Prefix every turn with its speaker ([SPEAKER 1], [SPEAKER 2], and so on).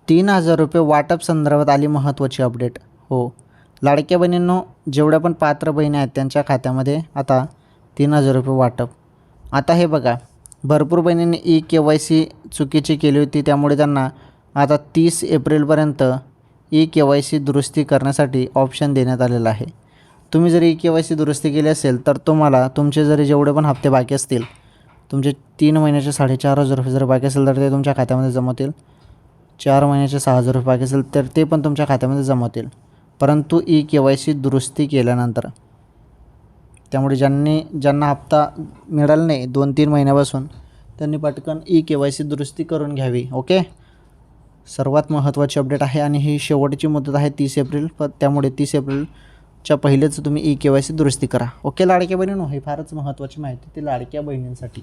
[SPEAKER 1] 3,000 रुपये वाटप संदर्भात आली महत्त्वाची अपडेट. हो, लाडक्या बहिणींनो, जेवढ्या पण पात्र बहिणी आहेत त्यांच्या खात्यामध्ये आता 3,000 रुपये वाटप. आता हे बघा, भरपूर बहिणींनी ई-KYC चुकीची केली होती, त्यामुळे त्यांना आता 30 एप्रिलपर्यंत ई-KYC दुरुस्ती करण्यासाठी ऑप्शन देण्यात आलेला आहे. तुम्ही जर ई-KYC दुरुस्ती केली असेल तर तुम्हाला तुमचे जरी जेवढे पण हप्ते बाकी असतील, तुमचे 3 महिन्याचे 4,500 रुपये जर बाकी असेल तर ते तुमच्या खात्यामध्ये जमा होतील. 4 महिन्याचे 6,000 रुपये बाकी असेल तर ते पण तुमच्या खात्यामध्ये जमा होतील, परंतु ई-KYC दुरुस्ती केल्यानंतर. त्यामुळे ज्यांना हप्ता मिळाला नाही 2-3 महिन्यापासून, त्यांनी पटकन ई-KYC दुरुस्ती करून घ्यावी. ओके, सर्वात महत्त्वाची अपडेट आहे आणि ही शेवटची मुदत आहे 30 एप्रिल. त्यामुळे 30 एप्रिलच्या पहिलेच तुम्ही ई-KYC दुरुस्ती करा. ओके लाडक्या बहिणींनो, ही फारच महत्त्वाची माहिती ती लाडक्या बहिणींसाठी.